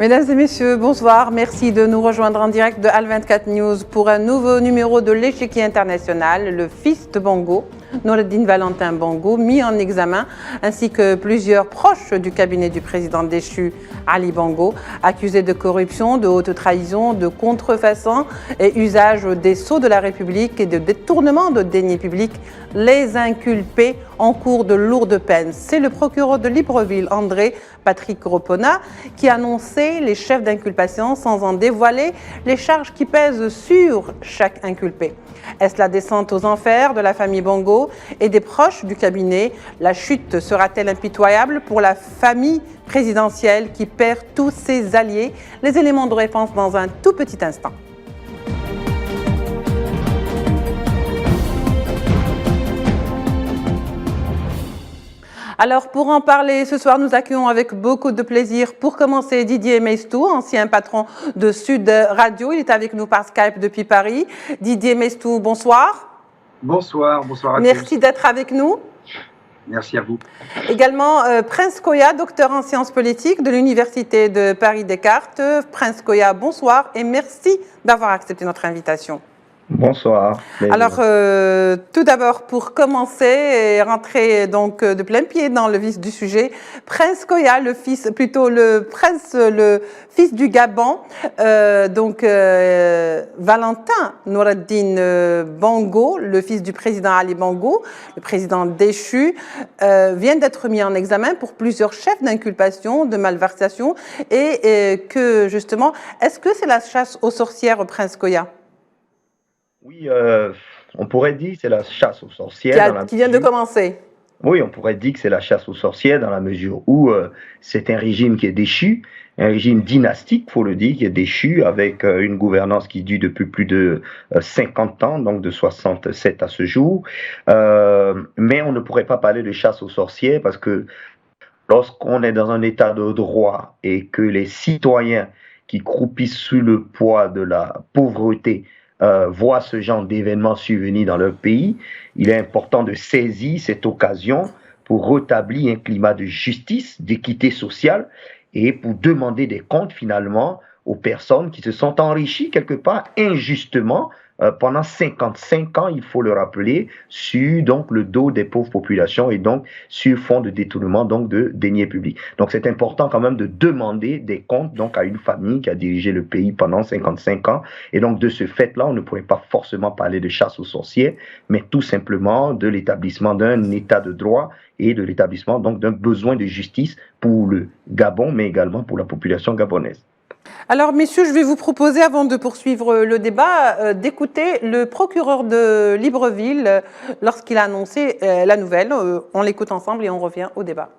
Mesdames et messieurs, bonsoir. Merci de nous rejoindre en direct de Al24 News pour un nouveau numéro de l'échiquier international, le fils de Bongo, Noureddine Valentin Bongo, mis en examen, ainsi que plusieurs proches du cabinet du président déchu, Ali Bongo, accusés de corruption, de haute trahison, de contrefaçon et usage des sceaux de la République et de détournement de deniers publics. Les inculpés en cours de lourdes peines. C'est le procureur de Libreville, André Patrick Ropona, qui a annoncé les chefs d'inculpation sans en dévoiler les charges qui pèsent sur chaque inculpé. Est-ce la descente aux enfers de la famille Bongo et des proches du cabinet? La chute sera-t-elle impitoyable pour la famille présidentielle qui perd tous ses alliés? Les éléments de réponse dans un tout petit instant. Alors, pour en parler, ce soir, nous accueillons avec beaucoup de plaisir, pour commencer, Didier Meistou, ancien patron de Sud Radio. Il est avec nous par Skype depuis Paris. Didier Meistou, bonsoir. Bonsoir, bonsoir à tous. Merci d'être avec nous. Merci à vous. Également, Prince Koya, docteur en sciences politiques de l'Université de Paris-Descartes. Prince Koya, bonsoir et merci d'avoir accepté notre invitation. Bonsoir. Alors, tout d'abord, pour commencer et rentrer donc de plein pied dans le vif du sujet, Prince Koya, le fils du Gabon, Valentin Noureddine Bongo, le fils du président Ali Bongo, le président déchu, vient d'être mis en examen pour plusieurs chefs d'inculpation, de malversation, et que justement, est-ce que c'est la chasse aux sorcières, Prince Koya? Oui, on pourrait dire que c'est la chasse aux sorcières. Qui vient de commencer. Oui, on pourrait dire que c'est la chasse aux sorcières dans la mesure où c'est un régime qui est déchu, un régime dynastique, il faut le dire, qui est déchu avec une gouvernance qui dure depuis plus de 50 ans, donc de 67 à ce jour. Mais on ne pourrait pas parler de chasse aux sorcières parce que lorsqu'on est dans un état de droit et que les citoyens qui croupissent sous le poids de la pauvreté voient ce genre d'événements survenir dans leur pays, il est important de saisir cette occasion pour rétablir un climat de justice, d'équité sociale et pour demander des comptes finalement aux personnes qui se sont enrichies quelque part injustement pendant 55 ans, il faut le rappeler, sur donc le dos des pauvres populations et donc sur fond de détournement donc de deniers publics. Donc c'est important quand même de demander des comptes donc à une famille qui a dirigé le pays pendant 55 ans et donc de ce fait-là, on ne pourrait pas forcément parler de chasse aux sorcières, mais tout simplement de l'établissement d'un état de droit et de l'établissement donc d'un besoin de justice pour le Gabon, mais également pour la population gabonaise. Alors, messieurs, je vais vous proposer, avant de poursuivre le débat, d'écouter le procureur de Libreville lorsqu'il a annoncé la nouvelle. On l'écoute ensemble et on revient au débat.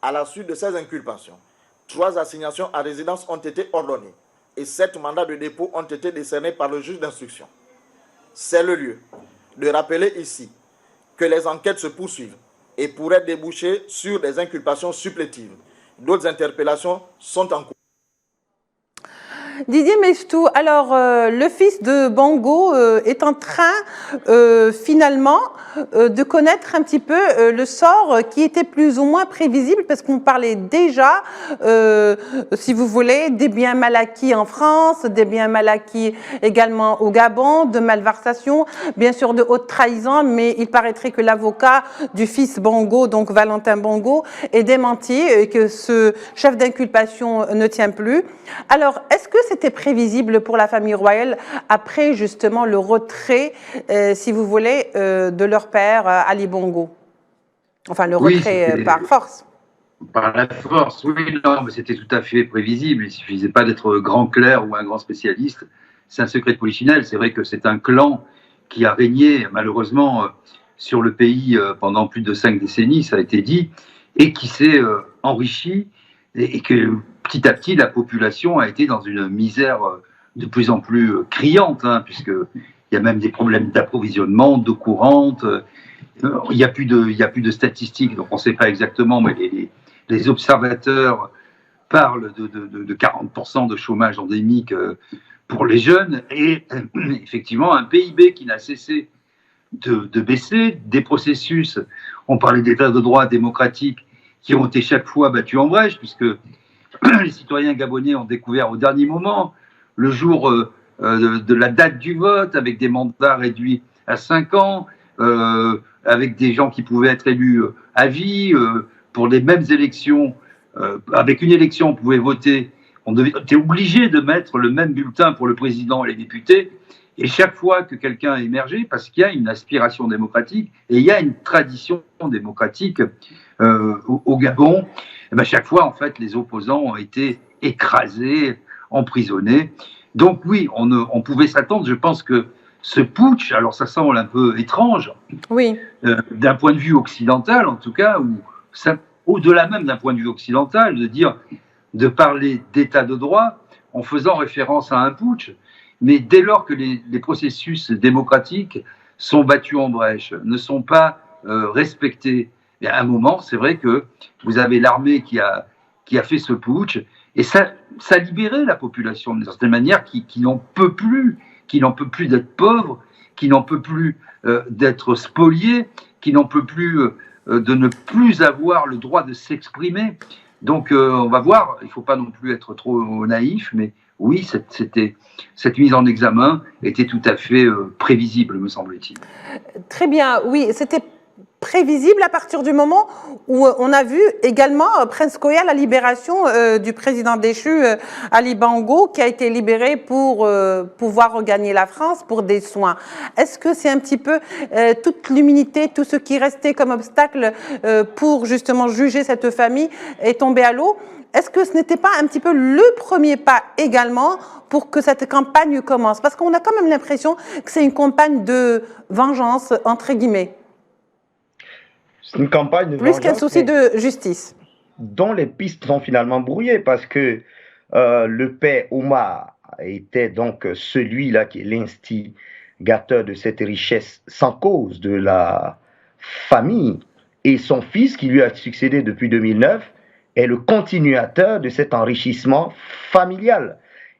À la suite de ces inculpations, 3 assignations à résidence ont été ordonnées et 7 mandats de dépôt ont été décernés par le juge d'instruction. C'est le lieu de rappeler ici que les enquêtes se poursuivent et pourraient déboucher sur des inculpations supplétives. D'autres interpellations sont en cours. Didier Meistou, alors le fils de Bongo est en train finalement de connaître un petit peu le sort qui était plus ou moins prévisible parce qu'on parlait déjà, si vous voulez, des biens mal acquis en France, des biens mal acquis également au Gabon, de malversation, bien sûr de haute trahison, mais il paraîtrait que l'avocat du fils Bongo, donc Valentin Bongo, est démenti et que ce chef d'inculpation ne tient plus. Alors, est-ce que c'était prévisible pour la famille royale après justement le retrait, si vous voulez, de leur père Ali Bongo? Enfin, le retrait par force. Par la force, oui, non, mais c'était tout à fait prévisible. Il ne suffisait pas d'être grand clerc ou un grand spécialiste. C'est un secret de polichinelle. C'est vrai que c'est un clan qui a régné, malheureusement, sur le pays pendant plus de 5 décennies, ça a été dit, et qui s'est enrichi et que petit à petit, la population a été dans une misère de plus en plus criante, hein, puisqu'il y a même des problèmes d'approvisionnement, d'eau courante. Il n'y a plus de statistiques, donc on ne sait pas exactement, mais les observateurs parlent de 40% de chômage endémique pour les jeunes, et effectivement un PIB qui n'a cessé de baisser, des processus, on parlait d'état de droit démocratique, qui ont été chaque fois battus en brèche, puisque les citoyens gabonais ont découvert au dernier moment, le jour de la date du vote, avec des mandats réduits à 5 ans, avec des gens qui pouvaient être élus à vie, pour les mêmes élections. Avec une élection, on pouvait voter, on était obligé de mettre le même bulletin pour le président et les députés. Et chaque fois que quelqu'un a émergé, parce qu'il y a une aspiration démocratique et il y a une tradition démocratique au Gabon, et bien chaque fois, en fait, les opposants ont été écrasés, emprisonnés. Donc oui, on pouvait s'attendre. Je pense que ce putsch, alors ça semble un peu étrange, Oui. D'un point de vue occidental en tout cas, ou au-delà même d'un point de vue occidental, de parler d'état de droit en faisant référence à un putsch. Mais dès lors que les processus démocratiques sont battus en brèche, ne sont pas respectés, et à un moment, c'est vrai que vous avez l'armée qui a fait ce putsch, et ça libérait la population d'une certaine manière qui n'en peut plus, d'être pauvre, qui n'en peut plus d'être spolié, qui n'en peut plus de ne plus avoir le droit de s'exprimer. Donc on va voir, il ne faut pas non plus être trop naïf, mais oui, cette mise en examen était tout à fait prévisible, me semble-t-il. Très bien, oui, c'était prévisible à partir du moment où on a vu également Prince Koya, la libération du président déchu Ali Bongo, qui a été libéré pour pouvoir regagner la France pour des soins. Est-ce que c'est un petit peu toute l'immunité, tout ce qui restait comme obstacle pour justement juger cette famille est tombé à l'eau? Est-ce que ce n'était pas un petit peu le premier pas également pour que cette campagne commence? Parce qu'on a quand même l'impression que c'est une campagne de vengeance, entre guillemets. C'est une campagne de plus qu'un souci de justice. Dont les pistes sont finalement brouillées parce que le père Omar était donc celui-là qui est l'instigateur de cette richesse sans cause de la famille. Et son fils, qui lui a succédé depuis 2009, est le continuateur de cet enrichissement familial.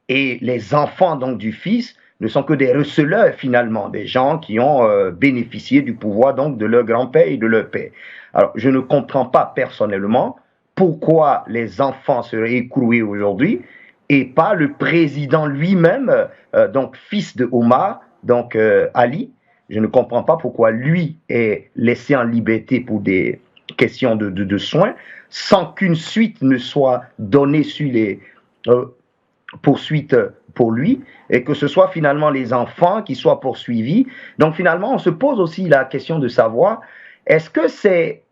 Et les enfants donc du fils ne sont que des receleurs finalement, des gens qui ont bénéficié du pouvoir donc de leur grand-père et de leur père. Alors je ne comprends pas personnellement pourquoi les enfants seraient écroués aujourd'hui et pas le président lui-même, donc fils de Omar, donc Ali. Je ne comprends pas pourquoi lui est laissé en liberté pour des questions de soins, sans qu'une suite ne soit donnée sur les poursuites pour lui, et que ce soit finalement les enfants qui soient poursuivis. Donc finalement, on se pose aussi la question de savoir, est-ce que c'est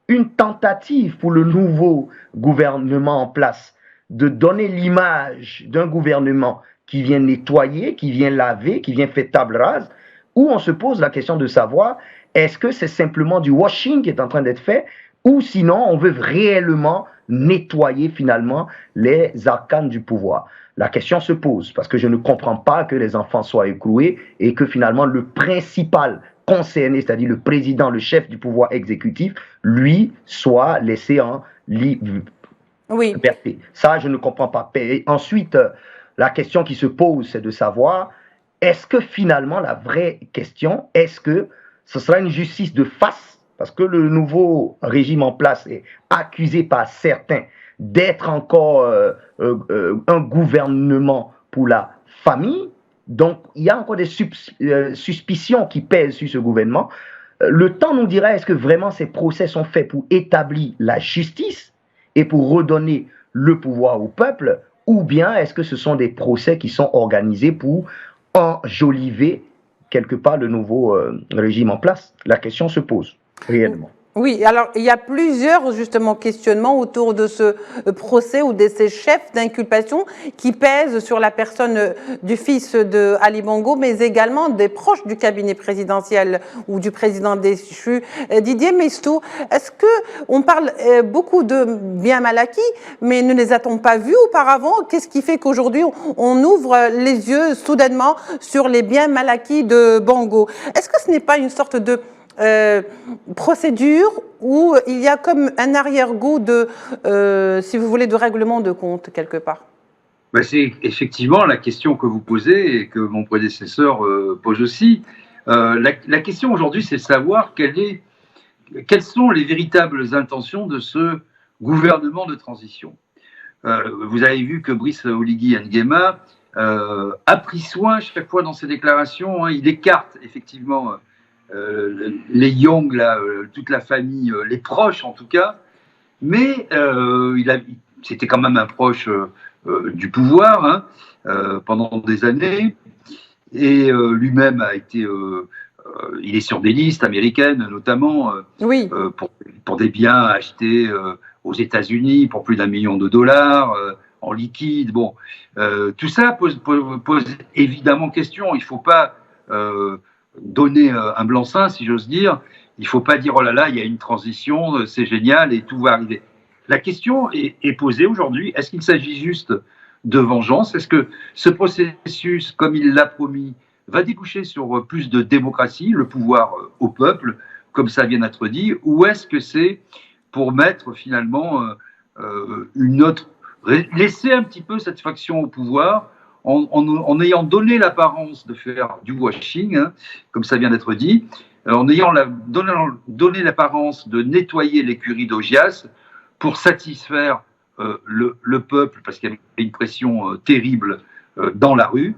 une tentative pour le nouveau gouvernement en place de donner l'image d'un gouvernement qui vient nettoyer, qui vient laver, qui vient faire table rase, ou on se pose la question de savoir, est-ce que c'est simplement du washing qui est en train d'être fait, ou sinon on veut réellement nettoyer finalement les arcanes du pouvoir. La question se pose parce que je ne comprends pas que les enfants soient écroués et que finalement le principal concerné, c'est-à-dire le président, le chef du pouvoir exécutif, lui soit laissé en liberté. Ça, je ne comprends pas. Et ensuite, la question qui se pose, c'est de savoir, est-ce que finalement la vraie question, est-ce que ce sera une justice de face? Parce que le nouveau régime en place est accusé par certains d'être encore un gouvernement pour la famille. Donc, il y a encore des suspicions qui pèsent sur ce gouvernement. Le temps nous dira, est-ce que vraiment ces procès sont faits pour établir la justice et pour redonner le pouvoir au peuple, ou bien est-ce que ce sont des procès qui sont organisés pour enjoliver quelque part le nouveau régime en place? La question se pose. Réellement. Oui, alors il y a plusieurs justement questionnements autour de ce procès ou de ces chefs d'inculpation qui pèsent sur la personne du fils de Ali Bongo, mais également des proches du cabinet présidentiel ou du président déchu. Didier Mestou, est-ce que on parle beaucoup de biens mal acquis, mais ne les a-t-on pas vus auparavant? Qu'est-ce qui fait qu'aujourd'hui on ouvre les yeux soudainement sur les biens mal acquis de Bongo? Est-ce que ce n'est pas une sorte de procédure où il y a comme un arrière-goût de, si vous voulez, de règlement de compte quelque part? Ben c'est effectivement la question que vous posez et que mon prédécesseur pose aussi. La question aujourd'hui, c'est de savoir quelles sont les véritables intentions de ce gouvernement de transition. vous avez vu que Brice Oligui Nguema a pris soin chaque fois dans ses déclarations. Il écarte effectivement les Young, là, toute la famille, les proches en tout cas, mais c'était quand même un proche du pouvoir pendant des années, et lui-même a été, il est sur des listes américaines notamment Oui. pour des biens achetés aux États-Unis pour plus d'1 million de dollars en liquide. Bon, tout ça pose évidemment question. Il ne faut pas donner un blanc-seing, si j'ose dire. Il ne faut pas dire oh là là, il y a une transition, c'est génial et tout va arriver. La question est posée aujourd'hui. Est-ce qu'il s'agit juste de vengeance? Est-ce que ce processus, comme il l'a promis, va déboucher sur plus de démocratie, le pouvoir au peuple, comme ça vient d'être dit, ou est-ce que c'est pour mettre finalement une autre, laisser un petit peu cette faction au pouvoir en ayant donné l'apparence de faire du washing, comme ça vient d'être dit, en ayant donné l'apparence de nettoyer l'écurie d'Augias pour satisfaire le peuple, parce qu'il y avait une pression terrible dans la rue.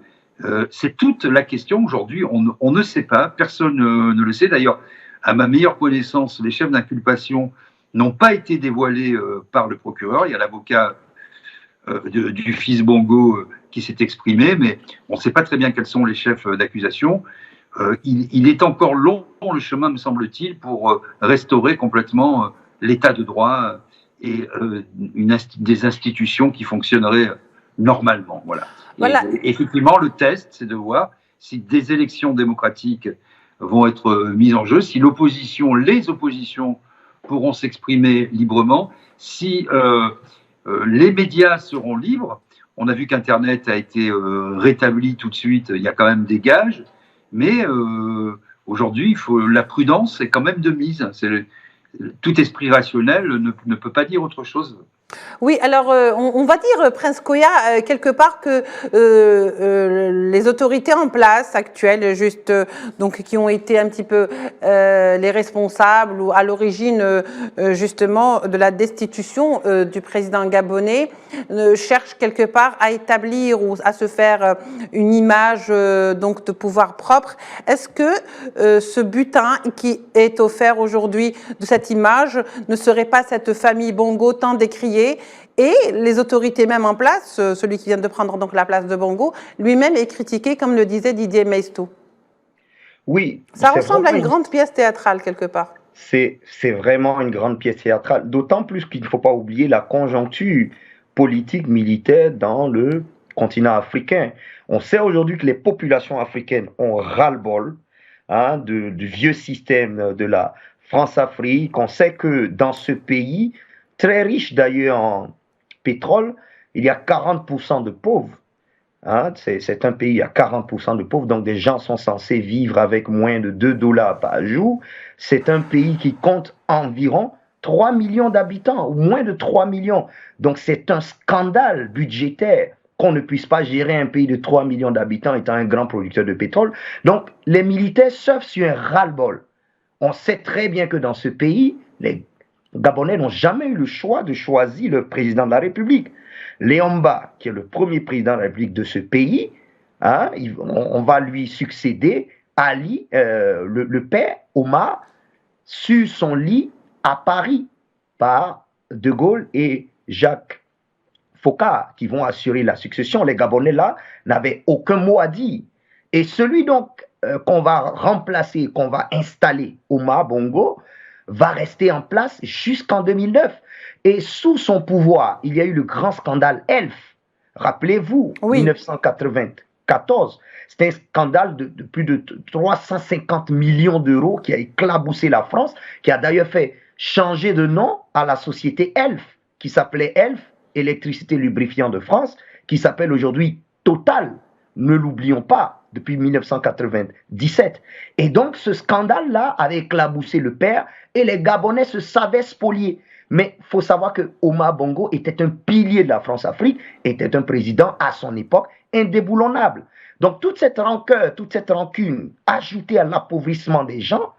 C'est toute la question aujourd'hui. On ne sait pas, personne ne le sait. D'ailleurs, à ma meilleure connaissance, les chefs d'inculpation n'ont pas été dévoilés par le procureur. Il y a l'avocat du fils Bongo qui s'est exprimé, mais on ne sait pas très bien quels sont les chefs d'accusation. Il est encore long le chemin, me semble-t-il, pour restaurer complètement l'état de droit et des institutions qui fonctionneraient normalement. Voilà. Et effectivement, le test, c'est de voir si des élections démocratiques vont être mises en jeu, si les oppositions pourront s'exprimer librement, si les médias seront libres. On a vu qu'Internet a été rétabli tout de suite, il y a quand même des gages, mais aujourd'hui, la prudence est quand même de mise. Tout esprit rationnel ne peut pas dire autre chose. Oui, alors on va dire, Prince Koya, quelque part que les autorités en place actuelles, donc qui ont été un petit peu les responsables ou à l'origine justement de la destitution du président gabonais, cherchent quelque part à établir ou à se faire une image donc de pouvoir propre. Est-ce que ce butin qui est offert aujourd'hui de cette image ne serait pas cette famille Bongo tant décriée? Et les autorités même en place, celui qui vient de prendre donc la place de Bongo, lui-même est critiqué, comme le disait Didier Maisto. Oui. Ça ressemble à une grande pièce théâtrale, quelque part. C'est vraiment une grande pièce théâtrale, d'autant plus qu'il ne faut pas oublier la conjoncture politique, militaire dans le continent africain. On sait aujourd'hui que les populations africaines ont ras-le-bol du vieux système de la France-Afrique. On sait que dans ce pays, très riche d'ailleurs en pétrole, il y a 40% de pauvres. C'est un pays, il y a 40% de pauvres, donc des gens sont censés vivre avec moins de 2 dollars par jour. C'est un pays qui compte environ 3 millions d'habitants, ou moins de 3 millions. Donc c'est un scandale budgétaire qu'on ne puisse pas gérer un pays de 3 millions d'habitants étant un grand producteur de pétrole. Donc les militaires surfent sur un ras-le-bol. On sait très bien que dans ce pays, les Gabonais n'ont jamais eu le choix de choisir le président de la République. Léomba, qui est le premier président de la République de ce pays, on va lui succéder. Ali, le père, Omar, sur son lit à Paris par De Gaulle et Jacques Foccart, qui vont assurer la succession. Les Gabonais, là, n'avaient aucun mot à dire. Et celui donc qu'on va remplacer, qu'on va installer, Omar Bongo, va rester en place jusqu'en 2009. Et sous son pouvoir, il y a eu le grand scandale ELF. Rappelez-vous, oui. 1994. C'était un scandale de plus de 350 millions d'euros qui a éclaboussé la France, qui a d'ailleurs fait changer de nom à la société ELF, qui s'appelait ELF, Électricité Lubrifiant de France, qui s'appelle aujourd'hui Total. Ne l'oublions pas, depuis 1997. Et donc, ce scandale-là avait éclaboussé le père et les Gabonais se savaient spoliés. Mais il faut savoir que Omar Bongo était un pilier de la France-Afrique, était un président à son époque indéboulonnable. Donc, toute cette rancœur, toute cette rancune, ajoutée à l'appauvrissement des gens,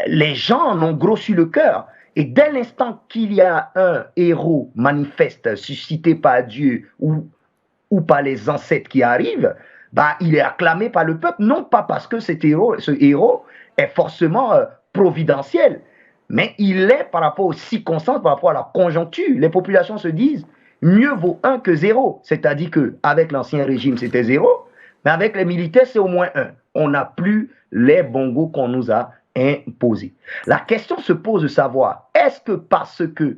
les gens en ont gros sur le cœur. Et dès l'instant qu'il y a un héros manifeste suscité par Dieu ou par les ancêtres qui arrivent, bah, il est acclamé par le peuple, non pas parce que ce héros est forcément providentiel, mais il est par rapport aux circonstances, par rapport à la conjoncture. Les populations se disent, mieux vaut 1 que 0. C'est-à-dire qu'avec l'ancien régime, c'était 0, mais avec les militaires, c'est au moins 1. On n'a plus les bongos qu'on nous a imposés. La question se pose de savoir, est-ce que parce que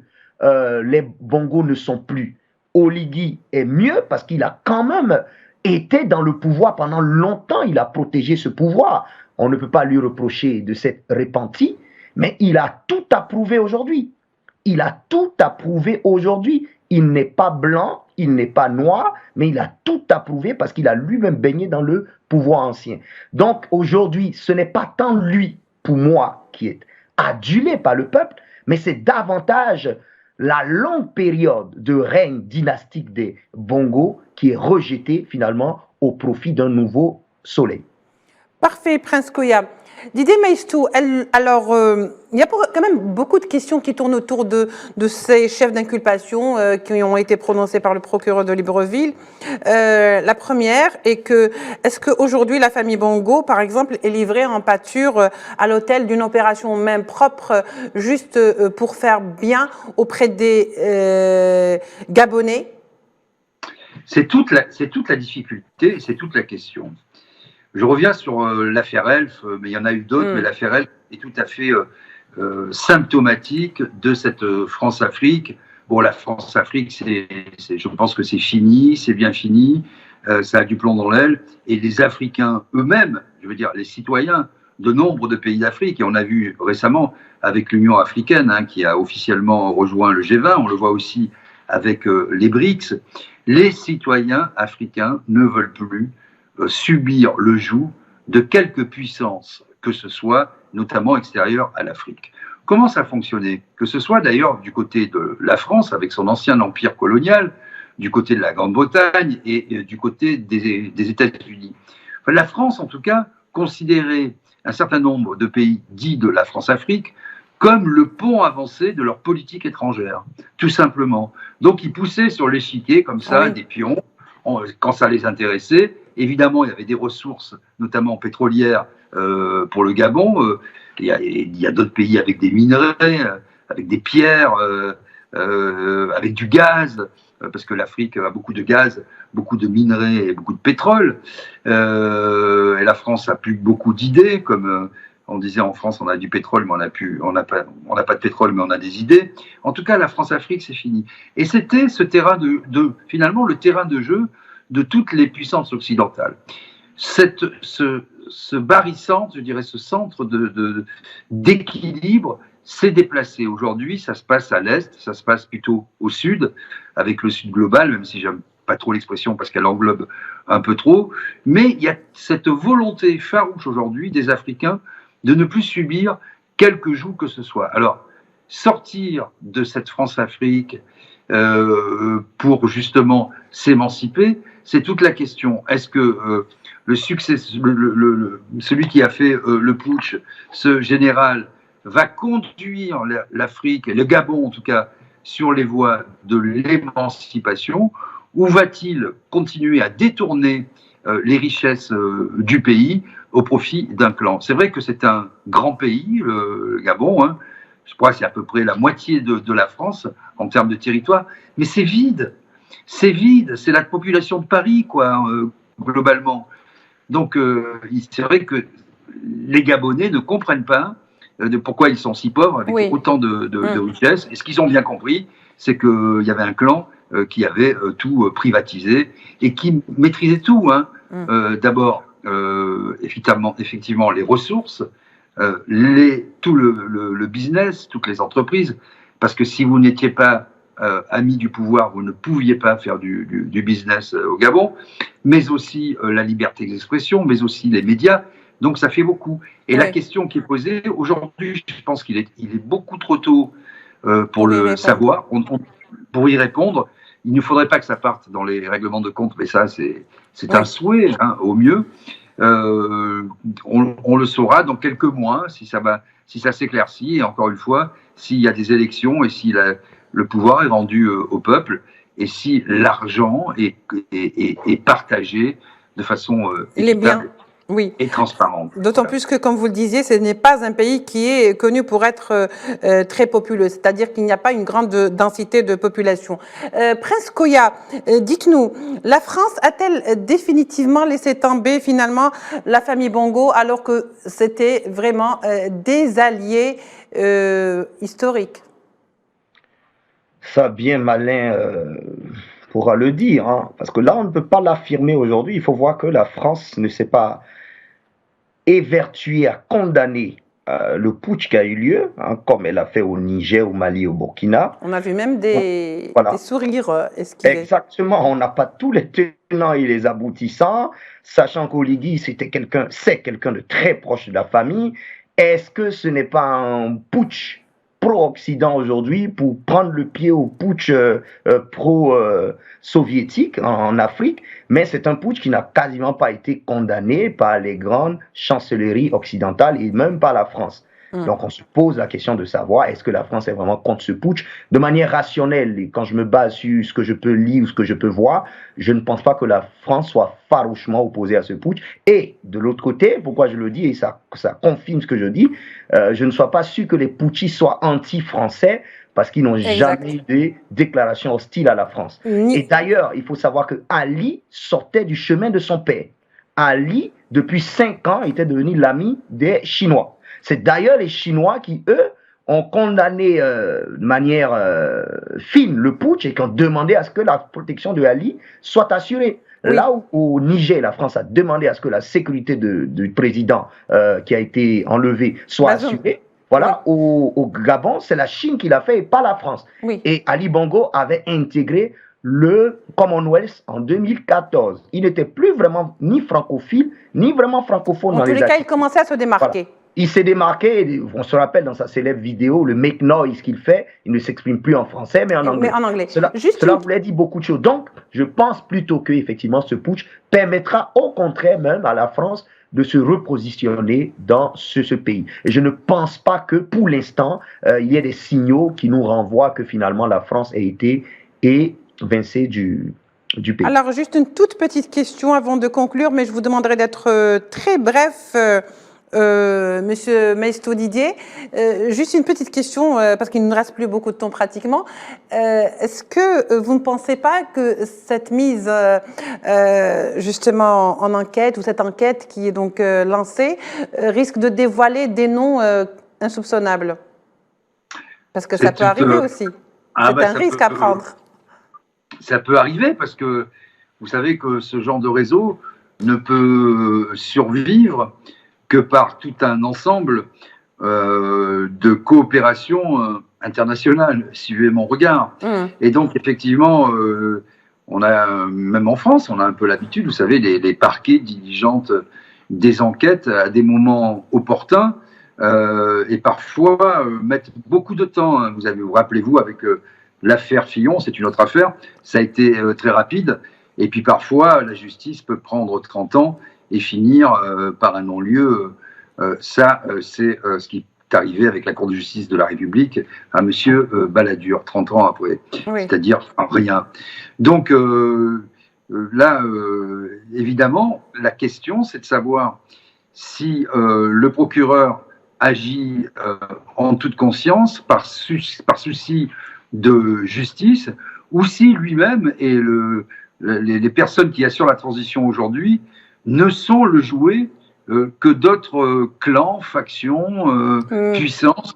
les bongos ne sont plus, Oligui est mieux parce qu'il a quand même été dans le pouvoir pendant longtemps, il a protégé ce pouvoir. On ne peut pas lui reprocher de s'être repenti, mais il a tout approuvé aujourd'hui. Il a tout approuvé aujourd'hui. Il n'est pas blanc, il n'est pas noir, mais il a tout approuvé parce qu'il a lui-même baigné dans le pouvoir ancien. Donc aujourd'hui, ce n'est pas tant lui, pour moi, qui est adulé par le peuple, mais c'est davantage la longue période de règne dynastique des Bongo qui est rejetée finalement au profit d'un nouveau soleil. Parfait, Prince Koya. Didier Maistou, alors, il y a quand même beaucoup de questions qui tournent autour de ces chefs d'inculpation qui ont été prononcés par le procureur de Libreville. La première est que, est-ce qu'aujourd'hui la famille Bongo, par exemple, est livrée en pâture à l'hôtel d'une opération même propre, juste pour faire bien auprès des Gabonais? C'est toute la difficulté, c'est toute la question. Je reviens sur l'affaire Elf, mais il y en a eu d'autres, mais l'affaire Elf est tout à fait symptomatique de cette France-Afrique. Bon, la France-Afrique, je pense que c'est fini, c'est bien fini, ça a du plomb dans l'aile, et les Africains eux-mêmes, je veux dire les citoyens de nombre de pays d'Afrique, et on a vu récemment avec l'Union africaine, qui a officiellement rejoint le G20, on le voit aussi avec les BRICS, les citoyens africains ne veulent plus subir le joug de quelque puissance que ce soit, notamment extérieure à l'Afrique. Comment ça fonctionnait? Que ce soit d'ailleurs du côté de la France, avec son ancien empire colonial, du côté de la Grande-Bretagne et du côté des États-Unis. Enfin, la France, en tout cas, considérait un certain nombre de pays dits de la France-Afrique comme le pont avancé de leur politique étrangère, tout simplement. Donc, ils poussaient sur l'échiquier, comme ça, des pions, quand ça les intéressait. Évidemment, il y avait des ressources, notamment pétrolières, pour le Gabon. Il y a d'autres pays avec des minerais, avec des pierres, avec du gaz, parce que l'Afrique a beaucoup de gaz, beaucoup de minerais et beaucoup de pétrole. Et la France a plus beaucoup d'idées, comme on disait en France, on a du pétrole, mais on n'a pas de pétrole, mais on a des idées. En tout cas, la France-Afrique, c'est fini. Et c'était ce terrain finalement, le terrain de jeu de toutes les puissances occidentales. Ce barycentre, je dirais, ce centre d'équilibre s'est déplacé. Aujourd'hui, ça se passe à l'est, ça se passe plutôt au sud, avec le sud global, même si j'aime pas trop l'expression parce qu'elle englobe un peu trop. Mais il y a cette volonté farouche aujourd'hui des Africains de ne plus subir quelque joug que ce soit. Alors, sortir de cette France-Afrique pour justement s'émanciper, c'est toute la question. Est-ce que le succès, celui qui a fait le putsch, ce général, va conduire l'Afrique, le Gabon en tout cas, sur les voies de l'émancipation, ou va-t-il continuer à détourner les richesses du pays au profit d'un clan? C'est vrai que c'est un grand pays, le Gabon, je crois que c'est à peu près la moitié de la France en termes de territoire, mais c'est vide. C'est vide, c'est la population de Paris, quoi, globalement. Donc, c'est vrai que les Gabonais ne comprennent pas de pourquoi ils sont si pauvres avec autant de richesses. Et ce qu'ils ont bien compris, c'est qu'il y avait un clan qui avait tout privatisé et qui maîtrisait tout. D'abord, effectivement, les ressources, tout le business, toutes les entreprises, parce que si vous n'étiez pas amis du pouvoir, vous ne pouviez pas faire du business au Gabon, mais aussi la liberté d'expression, mais aussi les médias. Donc ça fait beaucoup. Et la question qui est posée aujourd'hui, je pense qu'il est beaucoup trop tôt pour le savoir, pour y répondre. Il ne faudrait pas que ça parte dans les règlements de compte, mais ça c'est un souhait au mieux. On le saura dans quelques mois si ça s'éclaircit, et encore une fois, s'il y a des élections et si le pouvoir est rendu au peuple, et si l'argent est partagé de façon Les biens, équitable oui. et transparente. D'autant plus que, comme vous le disiez, ce n'est pas un pays qui est connu pour être très populeux, c'est-à-dire qu'il n'y a pas une grande densité de population. Prince Koya, dites-nous, la France a-t-elle définitivement laissé tomber finalement la famille Bongo alors que c'était vraiment des alliés historiques? Ça, bien malin pourra le dire, hein, parce que là, on ne peut pas l'affirmer aujourd'hui. Il faut voir que la France ne s'est pas évertuée à condamner le putsch qui a eu lieu, hein, comme elle a fait au Niger, au Mali, au Burkina. On a vu même des sourires esquivés. Exactement, on n'a pas tous les tenants et les aboutissants, sachant qu'Oligui, c'est quelqu'un de très proche de la famille. Est-ce que ce n'est pas un putsch pro-Occident aujourd'hui pour prendre le pied au putsch pro-soviétique en Afrique, mais c'est un putsch qui n'a quasiment pas été condamné par les grandes chancelleries occidentales et même par la France. Donc on se pose la question de savoir est-ce que la France est vraiment contre ce putsch de manière rationnelle. Et quand je me base sur ce que je peux lire ou ce que je peux voir, je ne pense pas que la France soit farouchement opposée à ce putsch. Et de l'autre côté, pourquoi je le dis et ça confirme ce que je dis, je ne suis pas sûr que les putschistes soient anti-français parce qu'ils n'ont jamais eu de déclaration hostile à la France. Et d'ailleurs, il faut savoir que Ali sortait du chemin de son père. Ali, depuis 5 ans, était devenu l'ami des Chinois. C'est d'ailleurs les Chinois qui, eux, ont condamné de manière fine le putsch et qui ont demandé à ce que la protection de Ali soit assurée. Oui. Là où au Niger, la France a demandé à ce que la sécurité du président qui a été enlevé soit assurée. Voilà, oui. Au Gabon, c'est la Chine qui l'a fait et pas la France. Oui. Et Ali Bongo avait intégré le Commonwealth en 2014. Il n'était plus vraiment ni francophile, ni vraiment francophone. En tous les cas, il commençait à se démarquer. Voilà. Il s'est démarqué, on se rappelle dans sa célèbre vidéo, le make noise qu'il fait, il ne s'exprime plus en français, mais en anglais. Cela voulait dire beaucoup de choses. Donc, je pense plutôt que effectivement, ce putsch permettra au contraire même à la France de se repositionner dans ce pays. Et je ne pense pas que pour l'instant, il y ait des signaux qui nous renvoient que finalement la France a été évincée du pays. Alors, juste une toute petite question avant de conclure, mais je vous demanderai d'être très bref. Monsieur Maistre Didier, juste une petite question, parce qu'il ne nous reste plus beaucoup de temps pratiquement. Est-ce que vous ne pensez pas que cette mise justement en enquête, ou cette enquête qui est donc lancée, risque de dévoiler des noms insoupçonnables? Parce que ça peut arriver aussi. C'est un risque à prendre. Ça peut arriver parce que vous savez que ce genre de réseau ne peut survivre que par tout un ensemble de coopération internationale, suivez mon regard. Et donc, effectivement, on a, même en France, on a un peu l'habitude, vous savez, les parquets diligentent des enquêtes à des moments opportuns et parfois mettent beaucoup de temps. Vous rappelez-vous, avec l'affaire Fillon, c'est une autre affaire, ça a été très rapide. Et puis parfois, la justice peut prendre 30 ans et finir par un non-lieu. C'est ce qui est arrivé avec la Cour de justice de la République à M. Balladur, 30 ans après, oui. C'est-à-dire rien. Donc là, évidemment, la question, c'est de savoir si le procureur agit en toute conscience, par souci de justice, ou si lui-même et les personnes qui assurent la transition aujourd'hui ne sont le jouet que d'autres clans, factions, puissances.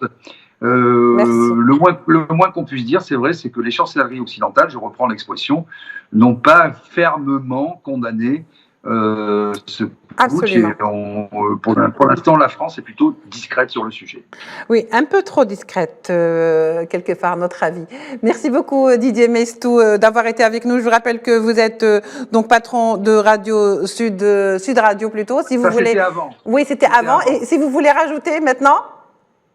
Le moins qu'on puisse dire, c'est vrai, c'est que les chancelleries occidentales, je reprends l'expression, n'ont pas fermement condamné ce putsch. Pour l'instant, la France est plutôt discrète sur le sujet. Oui, un peu trop discrète, quelque part, à notre avis. Merci beaucoup, Didier Maistou, d'avoir été avec nous. Je vous rappelle que vous êtes donc patron de Radio Sud Radio plutôt. Si vous voulez... C'était avant. Oui, c'était avant. Et si vous voulez rajouter maintenant?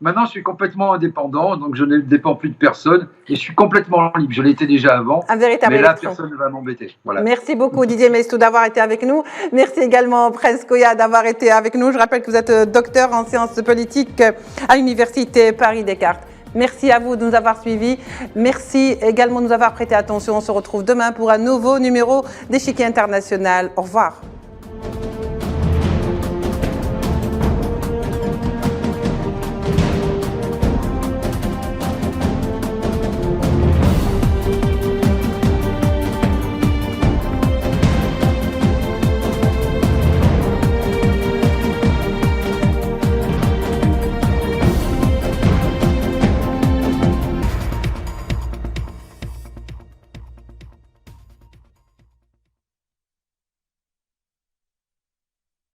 Maintenant, je suis complètement indépendant, donc je ne dépends plus de personne et je suis complètement libre. Je l'étais déjà avant, Un véritable mais là, électron. personne ne va m'embêter. Voilà. Merci beaucoup Didier Mestou d'avoir été avec nous. Merci également Prince Koya d'avoir été avec nous. Je rappelle que vous êtes docteur en sciences politiques à l'Université Paris-Descartes. Merci à vous de nous avoir suivis. Merci également de nous avoir prêté attention. On se retrouve demain pour un nouveau numéro d'Échiquier International. Au revoir.